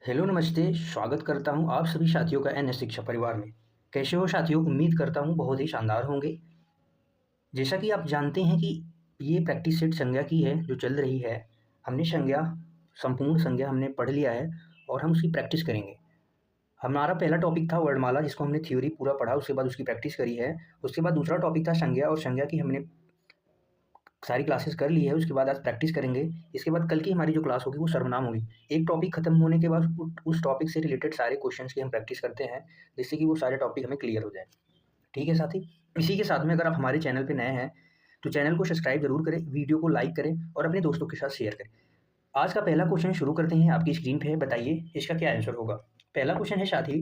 Hello नमस्ते, स्वागत करता हूँ आप सभी साथियों का एनएस शिक्षा परिवार में। कैसे हो साथियों? उम्मीद करता हूँ बहुत ही शानदार होंगे। जैसा कि आप जानते हैं कि ये प्रैक्टिस सेट संज्ञा की है जो चल रही है। हमने संज्ञा संपूर्ण संज्ञा हमने पढ़ लिया है और हम उसकी प्रैक्टिस करेंगे। हमारा पहला टॉपिक था वर्णमाला जिसको हमने थ्योरी पूरा पढ़ा, उसके बाद उसकी प्रैक्टिस करी है। उसके बाद दूसरा टॉपिक था संज्ञा और संज्ञा की हमने सारी क्लासेस कर ली है। उसके बाद आज प्रैक्टिस करेंगे। इसके बाद कल की हमारी जो क्लास होगी वो सर्वनाम होगी। एक टॉपिक खत्म होने के बाद उस टॉपिक से रिलेटेड सारे क्वेश्चंस की हम प्रैक्टिस करते हैं, जिससे कि वो सारे टॉपिक हमें क्लियर हो जाए। ठीक है साथी? इसी के साथ में अगर आप हमारे चैनल पे नए हैं तो चैनल को सब्सक्राइब जरूर करें, वीडियो को लाइक करें और अपने दोस्तों के साथ शेयर करें। आज का पहला क्वेश्चन शुरू करते हैं। आपकी स्क्रीन पे है, बताइए इसका क्या आंसर होगा। पहला क्वेश्चन है साथी,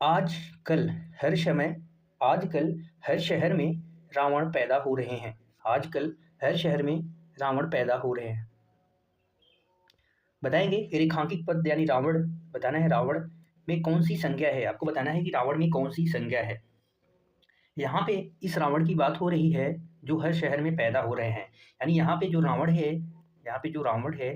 आजकल हर समय आजकल हर शहर में रावण पैदा हो रहे हैं। आजकल हर शहर में रावण पैदा हो रहे हैं। बताएंगे रेखांकित पद यानी रावण बताना है। रावण में कौन सी संज्ञा है, आपको बताना है कि रावण में कौन सी संज्ञा है। यहाँ पे इस रावण की बात हो रही है जो हर शहर में पैदा हो रहे हैं। यानी यहाँ पे जो रावण है, यहाँ पे जो रावण है,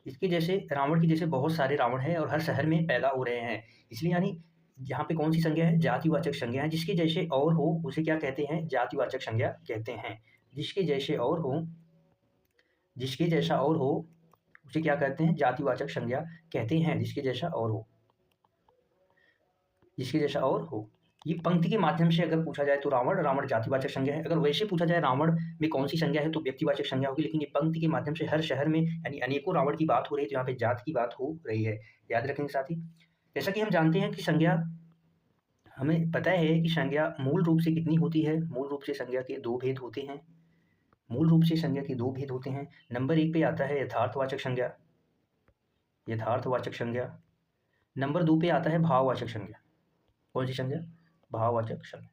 इसके जैसे रावण के जैसे बहुत सारे रावण हैं और हर शहर में पैदा हो रहे हैं। इसलिए यानी यहाँ पे कौन सी संज्ञा है? जातिवाचक संज्ञा है। जिसके जैसे और हो उसे क्या कहते हैं? जातिवाचक संज्ञा कहते हैं। जिसके जैसे और हो, जिसके जैसा और हो उसे क्या कहते हैं? जातिवाचक संज्ञा कहते हैं। जिसके जैसा और हो, जिसके जैसा और हो। ये पंक्ति के माध्यम से अगर पूछा जाए तो रावण रावण जातिवाचक संज्ञा है। अगर वैसे पूछा जाए रावण में कौन सी संज्ञा है तो व्यक्तिवाचक संज्ञा होगी। लेकिन ये पंक्ति के माध्यम से हर शहर में यानी अनेकों रावण की बात हो रही है, तो यहाँ पे जात की बात हो रही है। याद रखेंगे साथी। जैसा कि हम जानते हैं कि संज्ञा, हमें पता है कि संज्ञा मूल रूप से कितनी होती है। मूल रूप से संज्ञा के दो भेद होते हैं। मूल रूप से संज्ञा के दो भेद होते हैं। नंबर एक पे आता है यथार्थवाचक संज्ञा, यथार्थवाचक संज्ञा। नंबर दो पे आता है भाववाचक संज्ञा। कौन सी संज्ञा? भाववाचक संज्ञा।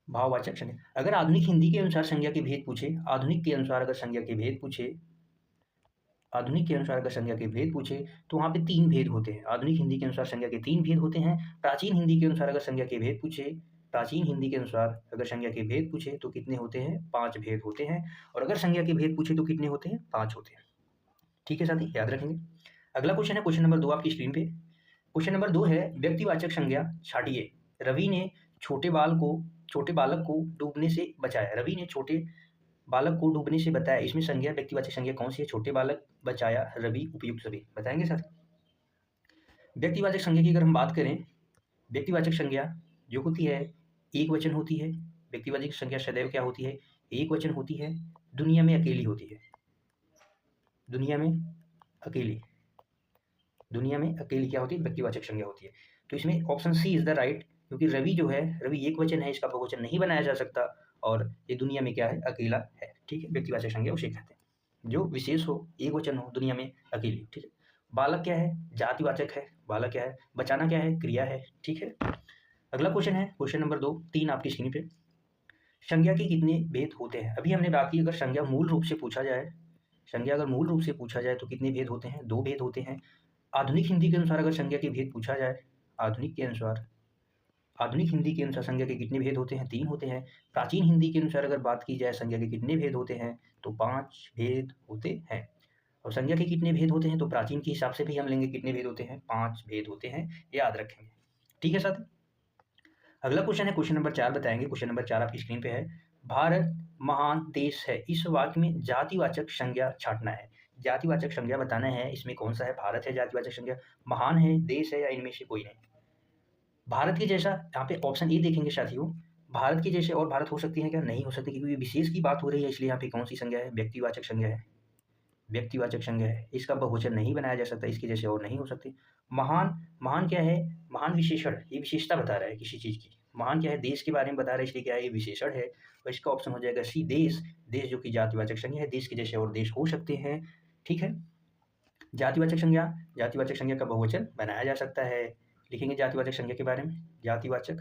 भाववाचक संज्ञा। अगर आधुनिक हिंदी के अनुसार संज्ञा के भेद पूछे, आधुनिक के अनुसार अगर संज्ञा के भेद पूछे, आधुनिक के अनुसार अगर संज्ञा के भेद पूछे तो वहाँ पे तीन भेद होते हैं। आधुनिक हिंदी के अनुसार संज्ञा के तीन भेद होते हैं। प्राचीन हिंदी के अनुसार अगर संज्ञा के भेद पूछे, प्राचीन हिंदी के अनुसार अगर संज्ञा के भेद पूछे तो कितने होते हैं? 5 भेद होते हैं। और अगर संज्ञा के भेद पूछे तो कितने होते हैं? 5 होते हैं। ठीक है साथी, याद रखेंगे। अगला क्वेश्चन है क्वेश्चन नंबर 2 आपकी स्क्रीन पे। क्वेश्चन नंबर 2 है व्यक्तिवाचक संज्ञा छाटिए। रवि ने छोटे बालक को डूबने से बचाया। रवि ने छोटे बालक को डूबने से बताया। इसमें संज्ञा व्यक्तिवाचक संज्ञा कौन सी है? छोटे बालक, बचाया, रवि, उपयुक्त सभी। बताएंगे साथ। व्यक्तिवाचक संज्ञा की अगर हम बात करें, व्यक्तिवाचक संज्ञा जो होती है एक वचन होती है। व्यक्तिवाचक संज्ञा सदैव क्या होती है? एक वचन होती है। दुनिया में अकेली होती है। दुनिया में अकेली, दुनिया में अकेली क्या होती है? व्यक्तिवाचक संज्ञा होती है। तो इसमें option C is the right, क्योंकि रवि जो है, रवि एक वचन है, इसका बहुवचन नहीं बनाया जा सकता और ये दुनिया में क्या है? अकेला है। ठीक है, व्यक्तिवाचक संज्ञा उसे कहते हैं जो विशेष हो, एक वचन हो, दुनिया में अकेली। ठीक है। बालक क्या है? जातिवाचक है। बालक क्या है? बचाना क्या है? क्रिया है। ठीक है। अगला क्वेश्चन है क्वेश्चन नंबर 2 3 आपकी स्क्रीन पे। संज्ञा के कितने भेद होते हैं? अभी हमने बात की अगर संज्ञा मूल रूप से पूछा जाए, संज्ञा अगर मूल रूप से पूछा जाए तो कितने भेद होते हैं? 2 भेद होते हैं। आधुनिक हिंदी के अनुसार अगर संज्ञा के भेद पूछा जाए, आधुनिक के अनुसार, आधुनिक हिंदी के अनुसार संज्ञा के कितने भेद होते हैं? 3 होते हैं। प्राचीन हिंदी के अनुसार अगर बात की जाए संज्ञा के कितने भेद होते हैं? तो 5 भेद होते हैं। और संज्ञा के कितने भेद होते हैं? तो प्राचीन के हिसाब से भी हम लेंगे कितने भेद होते हैं? 5 भेद होते हैं। याद रखेंगे। ठीक है साथी। अगला क्वेश्चन है क्वेश्चन नंबर 4 बताएंगे। क्वेश्चन नंबर 4 आपकी स्क्रीन पे है। भारत महान देश है। इस वाक्य में जातिवाचक संज्ञा छांटना है। जातिवाचक संज्ञा बताना है, इसमें कौन सा है? भारत है जातिवाचक संज्ञा, महान है, देश है, या इनमें से कोई नहीं। भारत के जैसा, यहाँ पे ऑप्शन ए देखेंगे साथियों। भारत के जैसे और भारत हो सकती है क्या? नहीं हो सकती, क्योंकि विशेष की बात हो रही है। इसलिए यहाँ पे कौन सी संज्ञा है? व्यक्तिवाचक संज्ञा है। व्यक्तिवाचक संज्ञा है, इसका बहुवचन नहीं बनाया जा सकता, इसके जैसे और नहीं हो सकती। महान, महान क्या है? महान विशेषण, ये विशेषता बता रहा है किसी चीज की। महान क्या है? देश के बारे में बता रहा है, इसलिए क्या है? ये विशेषण है। और इसका ऑप्शन हो जाएगा सी, देश। देश जो कि जातिवाचक संज्ञा है, देश के जैसे और देश हो सकते हैं। ठीक है। जातिवाचक संज्ञा, जातिवाचक संज्ञा का बहुवचन बनाया जा सकता है। लिखेंगे जातिवाचक संज्ञा के बारे में। जातिवाचक,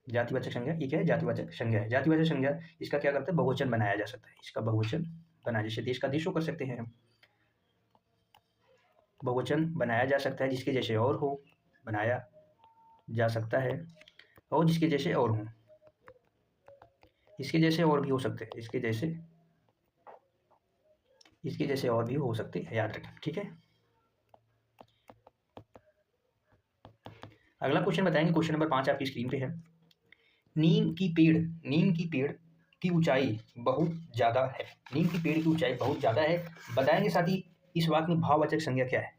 जातिवाचक संज्ञा, ये क्या है? जातिवाचक संज्ञा है। जातिवाचक संज्ञा इसका क्या करता है? बहुवचन बनाया जा सकता है। इसका बहुवचन बना, जैसे देश का देशों कर सकते हैं हम। बहुवचन बनाया जा सकता है, जिसके जैसे और हो बनाया जा सकता है, और जिसके जैसे और हो, इसके जैसे और भी हो सकते हैं, इसके जैसे इसके जैसे और भी हो सकते हैं, याद रखें, ठीक है। अगला क्वेश्चन बताएंगे, क्वेश्चन नंबर 5 आपकी स्क्रीन पे है। नीम की पेड़ की ऊंचाई बहुत ज़्यादा है। नीम की पेड़ की ऊंचाई बहुत ज़्यादा है, बताएंगे साथ ही इस वाक्य में भाववाचक संज्ञा क्या है।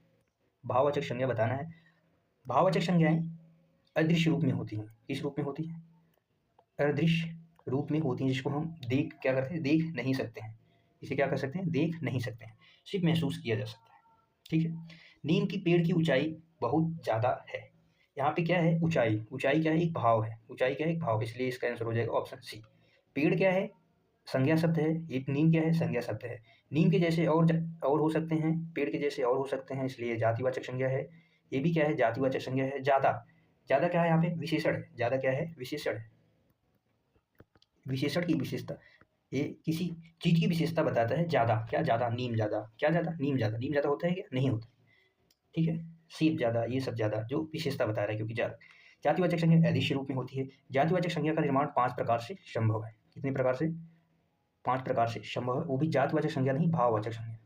भाववाचक संज्ञा बताना है। भाववाचक संज्ञाएं अदृश्य रूप में होती हैं। किस रूप में होती हैं? अदृश्य रूप में होती हैं, जिसको हम देख क्या करते हैं, देख नहीं सकते हैं। इसे क्या कर सकते हैं, देख नहीं सकते हैं, सिर्फ महसूस किया जा सकता है, ठीक है। नीम की पेड़ की ऊंचाई बहुत ज़्यादा है। यहाँ पे क्या है, ऊंचाई। ऊंचाई क्या है, एक भाव है। ऊंचाई क्या है, एक भाव, इसलिए इसका आंसर हो जाएगा ऑप्शन सी। पेड़ क्या है, संज्ञा शब्द है। एक नीम क्या है, संज्ञा शब्द है। नीम के जैसे और हो सकते हैं, पेड़ के जैसे और हो सकते हैं, इसलिए जातिवाचक संज्ञा है। ये भी क्या है, जातिवाचक संज्ञा है। ज़्यादा, ज़्यादा क्या है यहाँ पे, विशेषण है। ज़्यादा क्या है, विशेषण है। विशेषण की विशेषता, ये किसी चीज की विशेषता बताता है। ज़्यादा क्या, ज़्यादा, नीम ज़्यादा, क्या ज़्यादा, नीम ज़्यादा। नीम ज़्यादा होता है क्या, नहीं होता, ठीक है। सेब ज़्यादा, ये सब ज़्यादा, जो विशेषता बता रहा है, क्योंकि ज़्यादा। जातिवाचक संज्ञा अदृश्य रूप में होती है। जातिवाचक संज्ञा का निर्माण 5 प्रकार से संभव है। कितने प्रकार से, 5 प्रकार से संभव है, वो भी जातिवाचक संज्ञा नहीं, भाववाचक संज्ञा।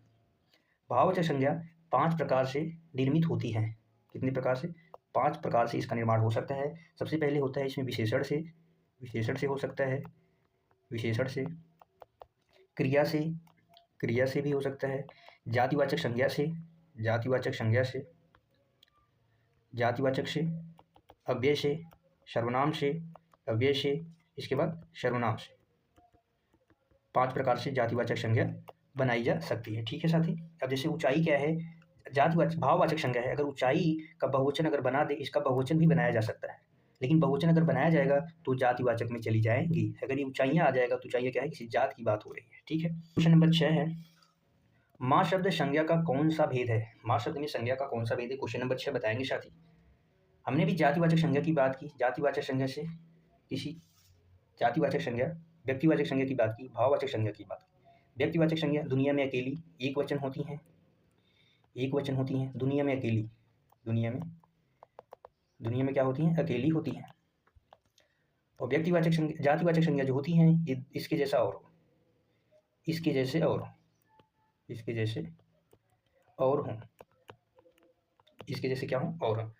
भाववाचक संज्ञा 5 प्रकार से निर्मित होती है। कितने प्रकार से, 5 प्रकार से इसका निर्माण हो सकता है। सबसे पहले होता है इसमें विशेषण से, विशेषण से हो सकता है, विशेषण से। क्रिया से, क्रिया से भी हो सकता है। जातिवाचक संज्ञा से, जातिवाचक संज्ञा से, जातिवाचक से, अव्यय से, सर्वनाम से, अव्यय से, इसके बाद सर्वनाम से। 5 प्रकार से जातिवाचक संज्ञा बनाई जा सकती है, ठीक है साथी। अब जैसे ऊंचाई क्या है, जातिवाचक भाववाचक संज्ञा है। अगर ऊंचाई का बहुवचन अगर बना दे, इसका बहुवचन भी बनाया जा सकता है, लेकिन बहुवचन अगर बनाया जाएगा तो जातिवाचक में चली जाएंगी। अगर ये ऊंचाइयाँ आ जाएगा तो ऊंचाइयाँ क्या है, किसी जात की बात हो रही है, ठीक है। क्वेश्चन नंबर 6 है, माँ शब्द संज्ञा का कौन सा भेद है। माँ शब्द में संज्ञा का कौन सा भेद है, क्वेश्चन नंबर 6 बताएंगे साथी। हमने भी जातिवाचक संज्ञा की बात की। जातिवाचक संज्ञा से किसी, जातिवाचक संज्ञा, व्यक्तिवाचक संज्ञा की बात की, भाववाचक संज्ञा की बात की। व्यक्तिवाचक संज्ञा दुनिया में अकेली एक वचन होती हैं, एक वचन होती हैं। दुनिया में अकेली, दुनिया में क्या होती हैं, अकेली होती हैं। और व्यक्तिवाचक संज्ञा, जातिवाचक संज्ञा जो होती हैं, ये इसके जैसा और हो, इसके जैसे और हो, इसके जैसे और हो, इसके जैसे क्या हो, और हो।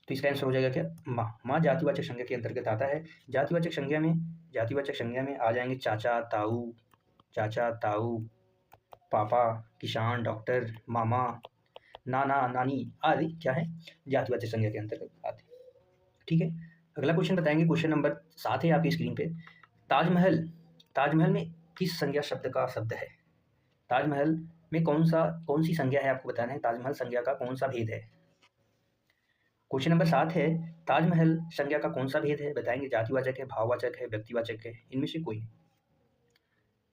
तो इसका आंसर हो जाएगा क्या, माँ। माँ जातिवाचक संज्ञा के अंतर्गत आता है। जातिवाचक संज्ञा में, जातिवाचक संज्ञा में आ जाएंगे चाचा, ताऊ, चाचा, ताऊ, पापा, किसान, डॉक्टर, मामा, नाना, नानी आदि क्या है, जातिवाचक संज्ञा के अंतर्गत आते हैं, ठीक है। अगला क्वेश्चन बताएंगे, क्वेश्चन नंबर 7 है आपकी स्क्रीन पे। ताजमहल, ताजमहल में किस संज्ञा शब्द का शब्द है। ताजमहल में कौन सी संज्ञा है, आपको बताना है। ताजमहल संज्ञा का कौन सा भेद है। क्वेश्चन नंबर 7 है, ताजमहल संज्ञा का कौन सा भेद है, बताएंगे। जातिवाचक है, भाववाचक है, व्यक्तिवाचक है, इनमें से कोई नहीं,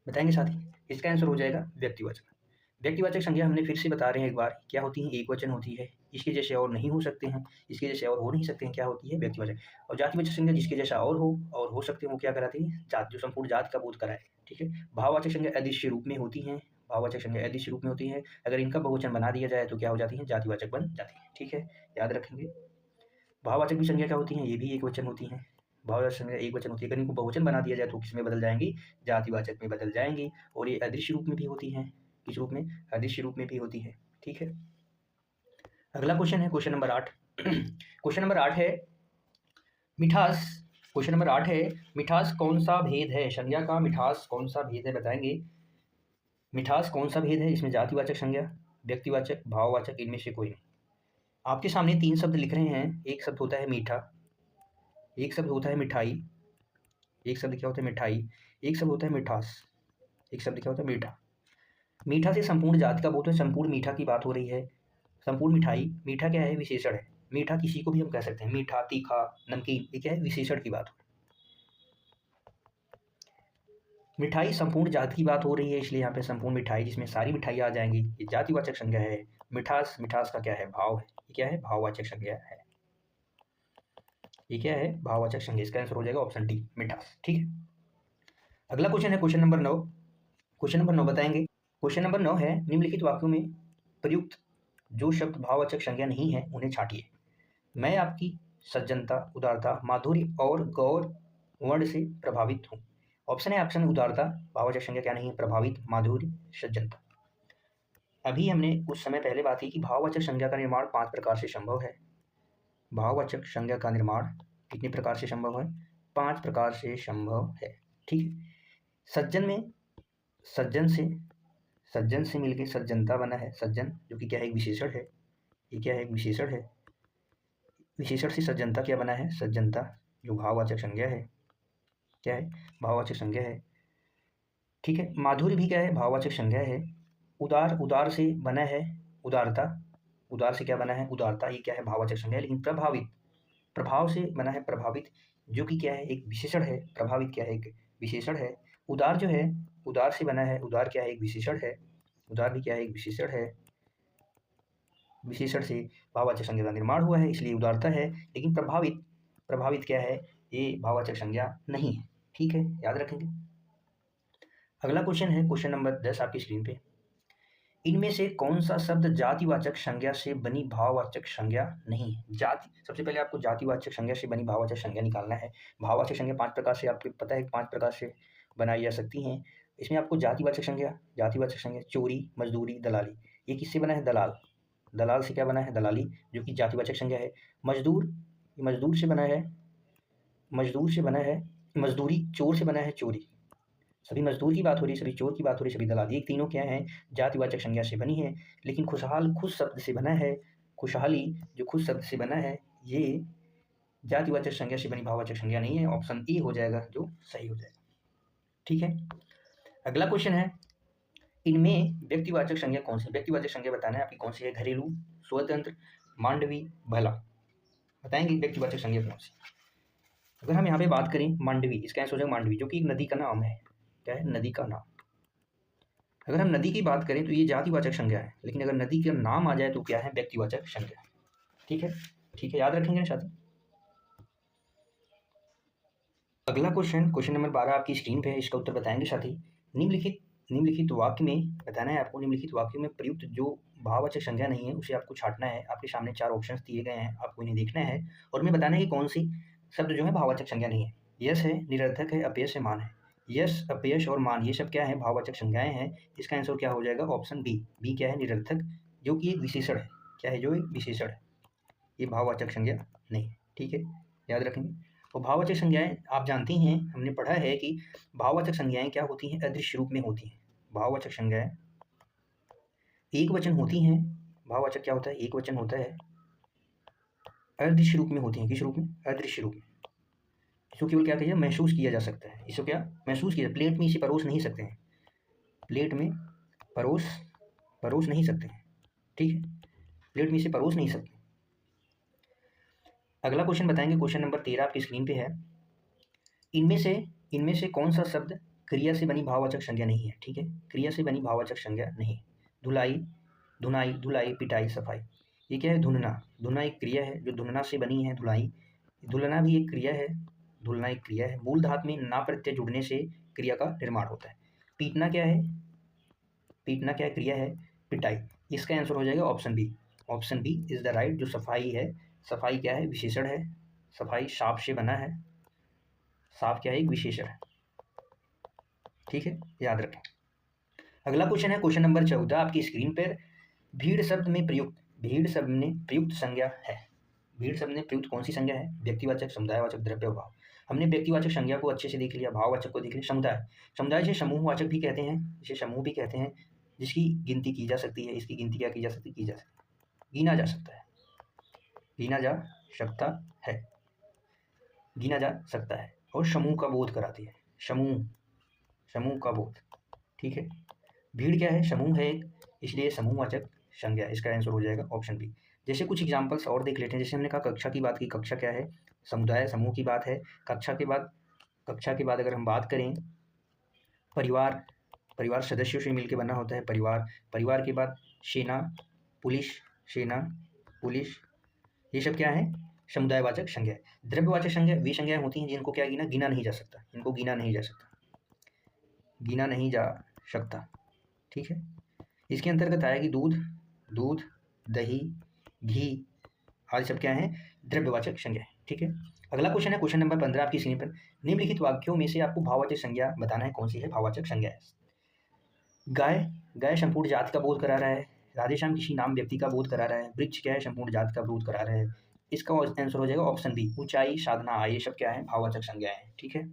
बताएंगे साथी। इसका आंसर हो जाएगा व्यक्तिवाचक। व्यक्तिवाचक संज्ञा हमने फिर से बता रहे हैं एक बार, क्या होती है, एक वचन होती है। इसके जैसे और नहीं हो सकते हैं, इसके जैसे और हो नहीं सकते हैं, क्या होती है, व्यक्तिवाचक। और जातिवाचक संज्ञा जिसके जैसा और हो सकते हैं, वो क्या कराती है, जात, जो संपूर्ण जात का बोध कराए, ठीक है। भाववाचक संज्ञा अदृश्य रूप में होती हैं, भाववाचक संज्ञा अदृश्य रूप में होती है। अगर इनका बहुवचन बना दिया जाए तो क्या हो जाती है, जातिवाचक बन जाती है, ठीक है, याद रखेंगे। भाववाचक भी संज्ञा क्या होती हैं, ये भी एक वचन होती हैं। भाववाचक संज्ञा एक वचन होती है, अगर इनको बहुवचन बना दिया जाए तो किस में बदल जाएंगी, जातिवाचक में बदल जाएंगी। और ये अदृश्य रूप में भी होती हैं, किस रूप में, अदृश्य रूप में भी होती है, ठीक है। अगला क्वेश्चन है क्वेश्चन नंबर 8। क्वेश्चन नंबर 8 है मिठास। क्वेश्चन नंबर 8 है, मिठास कौन सा भेद है, संज्ञा का मिठास कौन सा भेद है, बताएंगे। मिठास कौन सा भेद है, इसमें जातिवाचक संज्ञा, व्यक्तिवाचक, भाववाचक, इनमें से कोई नहीं। आपके सामने 3 शब्द लिख रहे हैं। एक शब्द होता है मीठा, एक शब्द होता है मिठाई, एक शब्द क्या होता है, मिठाई, एक शब्द होता है मिठास, एक शब्द क्या होता है, मीठा। मीठा से संपूर्ण जाति का बोध है, संपूर्ण मीठा की बात हो रही है। संपूर्ण मिठाई, मीठा क्या है, विशेषण है। मीठा किसी को भी हम कह सकते हैं, मीठा, तीखा, नमकीन, ये क्या है, विशेषण की बात हो रही है। मिठाई संपूर्ण जाति की बात हो रही है, इसलिए यहाँ पे संपूर्ण मिठाई, जिसमें सारी मिठाइयाँ आ जाएंगी, ये जातिवाचक संज्ञा है। मिठास, मिठास का क्या है, भाव है, ये क्या है, भाववाचक संज्ञा है, ये क्या है, भाववाचक संज्ञा। इसका आंसर हो जाएगा ऑप्शन डी, मिठास, ठीक है। अगला क्वेश्चन है क्वेश्चन नंबर 9। क्वेश्चन नंबर 9 बताएंगे। क्वेश्चन नंबर 9 है, निम्नलिखित वाक्यों में प्रयुक्त जो शब्द भाववाचक संज्ञा नहीं है उन्हें छांटिए। मैं आपकी सज्जनता, उदारता, माधुर्य और गौर वर्ण से प्रभावित हूँ। ऑप्शन है, ऑप्शन उदारता, भाववाचक संज्ञा क्या नहीं है, प्रभावित, माधुर्य, सज्जनता। अभी हमने कुछ समय पहले बात की कि भाववाचक संज्ञा का निर्माण 5 प्रकार से संभव है। भाववाचक संज्ञा का निर्माण कितने प्रकार से संभव है? 5 प्रकार से संभव है। ठीक है। सज्जन में सज्जन से मिलके सज्जनता बना है। सज्जन जो कि क्या है? एक विशेषण है। ये क्या है? एक विशेषण है। विशेषण से सज्जनता क्या बना है? सज्जनता जो भाववाचक संज्ञा है। क्या है? भाववाचक संज्ञा है। ठीक है। माधुर्य भी क्या है? भाववाचक संज्ञा है। उदार से बना है उदारता। उदार से क्या बना है? उदारता। ये क्या है? भाववाचक संज्ञा है। लेकिन प्रभाव से बना है प्रभावित, जो कि क्या है? एक विशेषण है। प्रभावित क्या है? एक विशेषण है। उदार जो है, उदार से बना है। उदार क्या है? एक विशेषण है। उदार भी क्या है? एक विशेषण है। विशेषण से भाववाचक संज्ञा का निर्माण हुआ है, इसलिए उदारता है। लेकिन प्रभावित क्या है? ये भाववाचक संज्ञा नहीं है। ठीक है, याद रखेंगे। अगला क्वेश्चन है क्वेश्चन नंबर 10 आपकी स्क्रीन पे। इनमें से कौन सा शब्द जातिवाचक संज्ञा से बनी भाववाचक संज्ञा नहीं है? सबसे पहले आपको जातिवाचक संज्ञा से बनी भाववाचक संज्ञा निकालना है। भाववाचक संज्ञा 5 प्रकार से, आपको पता है 5 प्रकार से बनाई जा सकती हैं। इसमें आपको जातिवाचक संज्ञा चोरी, मजदूरी, दलाली। ये किससे बना है? दलाल से क्या बना है? दलाली, जो कि जातिवाचक संज्ञा है। मजदूर से बना है मजदूरी। चोर से बना है चोरी। सभी मजदूर की बात हो रही है, सभी चोर की बात हो रही है, सभी दलाल। ये तीनों क्या हैं? जातिवाचक संज्ञा से बनी है। लेकिन खुशहाल खुद शब्द से बना है। खुशहाली जो खुद शब्द से बना है, ये जातिवाचक संज्ञा से बनी भाववाचक संज्ञा नहीं है। ऑप्शन ए हो जाएगा जो सही हो जाएगा। ठीक है। अगला क्वेश्चन है, इनमें व्यक्तिवाचक संज्ञा कौन सी? व्यक्तिवाचक संज्ञा बताना है आपकी कौन सी है? घरेलू, स्वतंत्र, मांडवी, भला। बताएंगे व्यक्तिवाचक संज्ञा कौन सी। अगर हम यहाँ पे बात करें मांडवी, इसका आंसर हो जाएगा मांडवी, जो कि एक नदी का नाम है। क्या है? नदी का नाम। अगर हम नदी की बात करें तो ये जातिवाचक संज्ञा है, लेकिन अगर नदी का नाम आ जाए तो क्या है? व्यक्तिवाचक संज्ञा। ठीक है, याद रखेंगे साथी। अगला क्वेश्चन नंबर 12 आपकी स्क्रीन पे है, इसका उत्तर बताएंगे साथी। निम्नलिखित वाक्य में बताना है आपको, निम्नलिखित वाक्य में प्रयुक्त जो भाववाचक संज्ञा नहीं है उसे आपको छांटना है। आपके सामने 4 ऑप्शंस दिए गए हैं, आपको इन्हें देखना है और हमें बताना है कि कौन सी शब्द जो है भाववाचक संज्ञा नहीं है। यश है, निरर्थक है, अपयश है, मान है। यश, अपयश और मान ये सब क्या है? भाववाचक संज्ञाएं हैं। इसका आंसर क्या हो जाएगा? Option B. बी क्या है? निरर्थक, जो कि एक विशेषण है। क्या है? जो एक विशेषण है। ये भाववाचक संज्ञा नहीं है। ठीक है, याद रखेंगे। और भाववाचक संज्ञाएं आप जानती हैं, हमने पढ़ा है कि भाववाचक संज्ञाएं क्या होती हैं? अदृश्य रूप में होती हैं। भाववाचक संज्ञाएं एक वचन होती हैं। भाववाचक क्या होता है? एक वचन होता है। अदृश्य रूप में होती हैं। किस रूप में? अदृश्य रूप में। इसको केवल क्या कहिए? महसूस किया जा सकता है। इसको क्या महसूस किया? प्लेट में इसे परोस नहीं सकते हैं। प्लेट में परोस नहीं सकते हैं। ठीक है, प्लेट में इसे परोस नहीं सकते। अगला क्वेश्चन बताएंगे, क्वेश्चन नंबर 13 आपकी स्क्रीन पे है। इनमें से कौन सा शब्द क्रिया से बनी भाववाचक संज्ञा नहीं है? ठीक है, क्रिया से बनी भाववाचक संज्ञा नहीं। धुलाई, धुनाई, धुलाई, पिटाई, सफाई। ये क्या है? धुनना एक क्रिया है जो धुनना से बनी है। धुलना भी एक क्रिया है। धुलना एक क्रिया है। मूल धातु में ना प्रत्यय जुड़ने से क्रिया का निर्माण होता है। पीटना क्या है? क्रिया है। पिटाई। इसका आंसर हो जाएगा option B. Option B is the right. जो सफाई है, सफाई क्या है? विशेषण है। सफाई साफ से बना है। साफ क्या है? एक विशेषण है। ठीक है, याद रखें। अगला क्वेश्चन है क्वेश्चन नंबर 14 आपकी स्क्रीन पर। भीड़ शब्द में प्रयुक्त संज्ञा है। भीड़ शब्द में प्रयुक्त कौन सी संज्ञा है? व्यक्तिवाचक, समुदायवाचक, द्रव्य, भाव। हमने व्यक्तिवाचक संज्ञा को अच्छे से देख लिया, भाववाचक को देख लिया। समुदाय से समूहवाचक भी कहते हैं, इसे समूह भी कहते हैं, जिसकी गिनती की जा सकती है। इसकी गिनती क्या की जा सकती है? गिना जा सकता है। गिना जा सकता है और समूह का बोध कराती है। समूह का बोध। ठीक है, भीड़ क्या है? समूह है एक, इसलिए समूहवाचक संज्ञा। इसका आंसर हो जाएगा ऑप्शन बी। जैसे कुछ एग्जांपल्स और देख लेते हैं। जैसे हमने कहा कक्षा की बात की। कक्षा क्या है? समुदाय, समूह की बात है। कक्षा के बाद अगर हम बात करें परिवार सदस्यों से मिलकर बना होता है परिवार के बाद सेना, पुलिस, ये सब क्या है? समुदायवाचक संज्ञा। द्रव्यवाचक संज्ञा वे संज्ञाएं होती हैं जिनको क्या गिना नहीं जा सकता। इनको गिना नहीं जा सकता। ठीक है, इसके अंतर्गत आएगी दूध, दही, घी आदि सब क्या है? द्रव्यवाचक संज्ञा। ठीक है, अगला क्वेश्चन है क्वेश्चन नंबर 15 आपकी स्क्रीन पर। निम्नलिखित वाक्यों में से आपको भाववाचक संज्ञा बताना है कौन सी है भाववाचक संज्ञा। गाय संपूर्ण जाति का बोध करा रहा है। राधेश्याम किसी नाम व्यक्ति का बोध करा रहा है। वृक्ष क्या है? संपूर्ण जाति का बोध करा रहा है। इसका आंसर हो जाएगा ऑप्शन बी, ऊंचाई, साधना, आय, ये सब क्या है? भाववाचक संज्ञाएं हैं। ठीक है,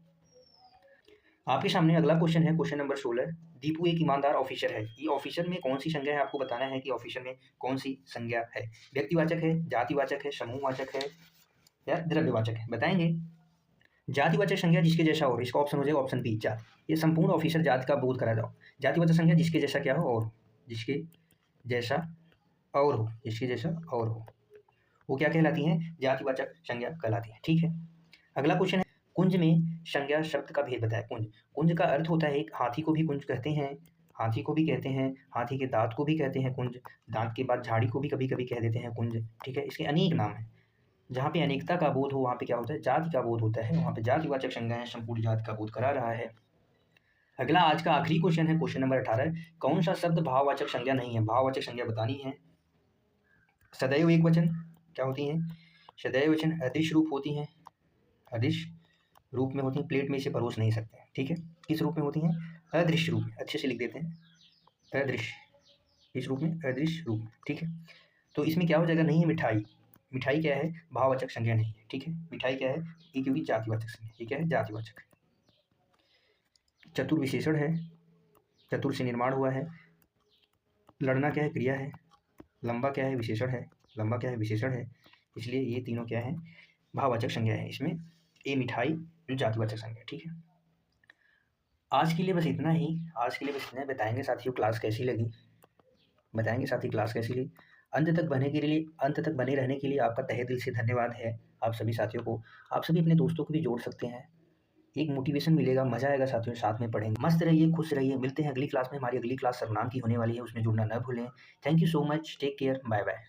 आपके सामने अगला क्वेश्चन है, क्वेश्चन नंबर 16। दीपू एक ईमानदार ऑफिसर है। ये ऑफिसर में कौन सी संज्ञा है? आपको बताना है कि ऑफिसर में कौन सी संज्ञा है। व्यक्तिवाचक है, जातिवाचक है, समूहवाचक है या द्रव्यवाचक है? बताएंगे। जातिवाचक संज्ञा जिसके जैसा हो, इसका ऑप्शन हो जाएगा ऑप्शन बी, जाति। ये संपूर्ण ऑफिसर जाति का बोध करा जाओ। जातिवाचक संज्ञा जिसके जैसा क्या हो? और जिसके जैसा और हो, जिसके जैसा और हो, वो क्या कहलाती हैं? जातिवाचक संज्ञा कहलाती है। ठीक है, अगला क्वेश्चन है, कुंज में संज्ञा शब्द का भेद बताएं। कुंज, कुंज का अर्थ होता है, एक हाथी को भी कुंज कहते हैं, हाथी को भी कहते हैं, हाथी के दांत को भी कहते हैं कुंज, दांत के बाद झाड़ी को भी कभी कभी कह देते हैं कुंज। ठीक है, इसके अनेक नाम हैं। जहाँ पे अनेकता का बोध हो वहाँ पे क्या होता है? जाति का बोध होता है, वहाँ पे जातिवाचक संज्ञाएं संपूर्ण जाति का बोध करा रहा है। अगला आज का आखिरी क्वेश्चन है, क्वेश्चन नंबर 18। कौन सा शब्द भाववाचक संज्ञा नहीं है? भाववाचक संज्ञा बतानी है। सदैव एक वचन क्या होती है? सदैव वचन अदृश्य रूप होती हैं, अदृश्य रूप में होती हैं, प्लेट में इसे परोस नहीं सकते। ठीक है, किस रूप में होती हैं? अदृश्य रूप में। अच्छे से लिख देते हैं, अदृश्य, इस रूप में, अदृश्य रूप में। ठीक है, तो इसमें क्या हो जाएगा? नहीं है मिठाई। मिठाई क्या है? भाववाचक संज्ञा नहीं है। ठीक है, मिठाई क्या है? ये क्योंकि जातिवाचक संज्ञा, ये क्या है? जातिवाचक। चतुर विशेषण है, चतुर से निर्माण हुआ है। लड़ना क्या है? क्रिया है। लंबा क्या है? विशेषण है। लंबा क्या है? विशेषण है। इसलिए ये तीनों क्या है? भाववाचक संज्ञा है। इसमें ए मिठाई जो जातिवाचक संज्ञा। ठीक है, आज के लिए बस इतना ही। आज के लिए बस इतना ही। बताएंगे साथियों क्लास कैसी लगी, बताएंगे साथी क्लास कैसी लगी। अंत तक बने रहने के लिए आपका तहे दिल से धन्यवाद है आप सभी साथियों को। आप सभी अपने दोस्तों को भी जोड़ सकते हैं, एक मोटिवेशन मिलेगा, मजा आएगा साथियों, साथ में पढ़ेंगे। मस्त रहिए, खुश रहिए। मिलते हैं अगली क्लास में। हमारी अगली क्लास सर्वनाम की होने वाली है, उसमें जुड़ना न भूलें। Thank you so much, take care, bye bye.